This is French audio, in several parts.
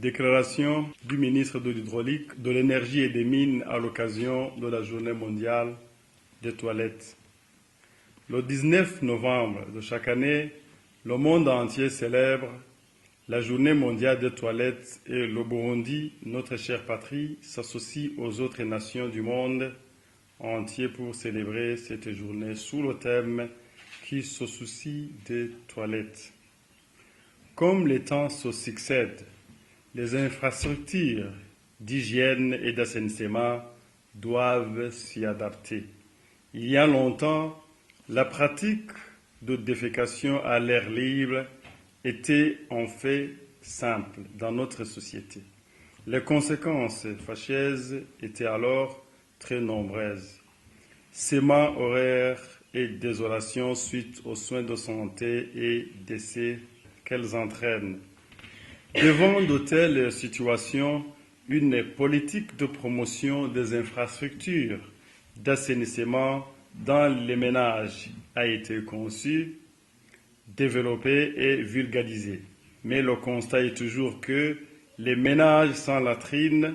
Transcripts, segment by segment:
Déclaration du ministre de l'Hydraulique, de l'Énergie et des Mines à l'occasion de la Journée mondiale des toilettes. Le 19 novembre de chaque année, le monde entier célèbre la Journée mondiale des toilettes et le Burundi, notre chère patrie, s'associe aux autres nations du monde entier pour célébrer cette journée sous le thème qui se soucie des toilettes. Comme les temps se succèdent, les infrastructures d'hygiène et d'assainissement doivent s'y adapter. Il y a longtemps, la pratique de défécation à l'air libre était en fait simple dans notre société. Les conséquences fâcheuses étaient alors très nombreuses. Séments horaires et désolation suite aux soins de santé et décès qu'elles entraînent. Devant de telles situations, une politique de promotion des infrastructures d'assainissement dans les ménages a été conçue, développée et vulgarisée. Mais le constat est toujours que les ménages sans latrine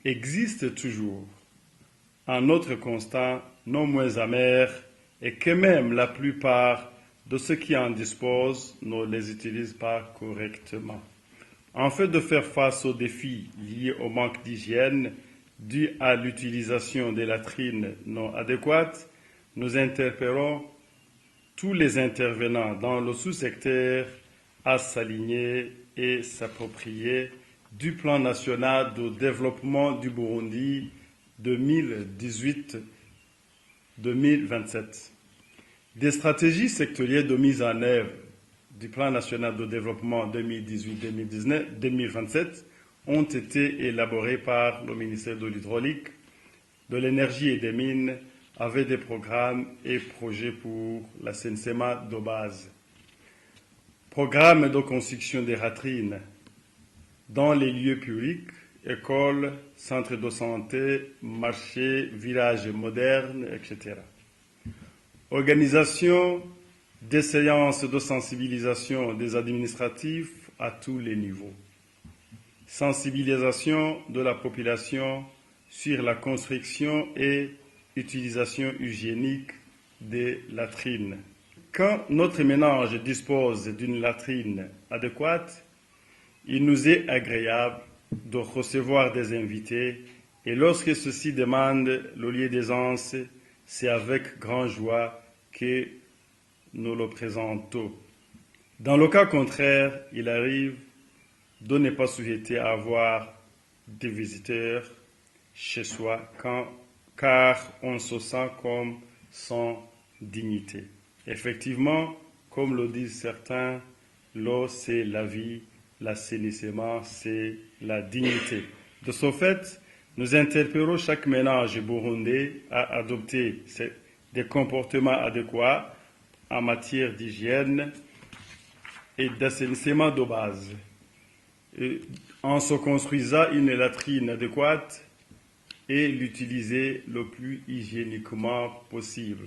existent toujours. Un autre constat, non moins amer, est que même la plupart de ceux qui en disposent ne les utilisent pas correctement. En fait de faire face aux défis liés au manque d'hygiène dû à l'utilisation des latrines non adéquates, nous interpellons tous les intervenants dans le sous-secteur à s'aligner et s'approprier du plan national de développement du Burundi 2018-2027. Des stratégies sectorielles de mise en œuvre du plan national de développement 2018-2027 ont été élaborées par le ministère de l'Hydraulique, de l'Énergie et des Mines avec des programmes et projets pour l'assainissement de base. Programme de construction des latrines dans les lieux publics, écoles, centres de santé, marchés, villages modernes, etc. Organisation des séances de sensibilisation des administratifs à tous les niveaux. Sensibilisation de la population sur la construction et utilisation hygiénique des latrines. Quand notre ménage dispose d'une latrine adéquate, il nous est agréable de recevoir des invités et lorsque ceux-ci demandent le lieu d'aisance, c'est avec grande joie que nous le présentons. Dans le cas contraire, il arrive de ne pas souhaiter avoir des visiteurs chez soi car on se sent comme sans dignité. Effectivement, comme le disent certains, l'eau c'est la vie, l'assainissement c'est la dignité. De ce fait, nous interpellons chaque ménage burundais à adopter des comportements adéquats en matière d'hygiène et d'assainissement de base. En se construisant une latrine adéquate et l'utiliser le plus hygiéniquement possible.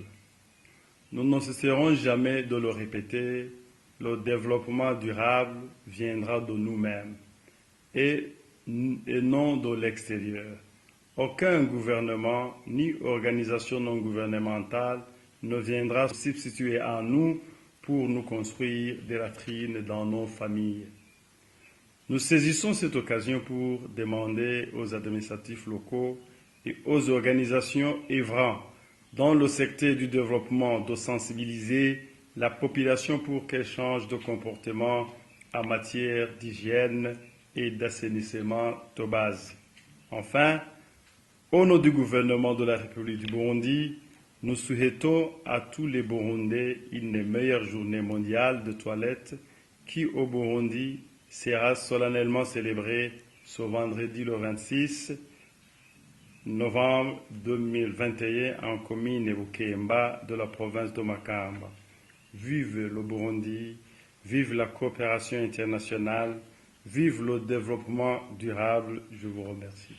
Nous ne cesserons jamais de le répéter, le développement durable viendra de nous-mêmes et non de l'extérieur. Aucun gouvernement ni organisation non gouvernementale ne viendra se substituer à nous pour nous construire des latrines dans nos familles. Nous saisissons cette occasion pour demander aux administratifs locaux et aux organisations œuvrant dans le secteur du développement de sensibiliser la population pour qu'elle change de comportement en matière d'hygiène et d'assainissement de base. Enfin, au nom du gouvernement de la République du Burundi, nous souhaitons à tous les Burundais une meilleure journée mondiale de toilettes qui, au Burundi, sera solennellement célébrée ce vendredi le 26 novembre 2021 en commune Bukemba de la province de Makamba. Vive le Burundi, vive la coopération internationale, vive le développement durable. Je vous remercie.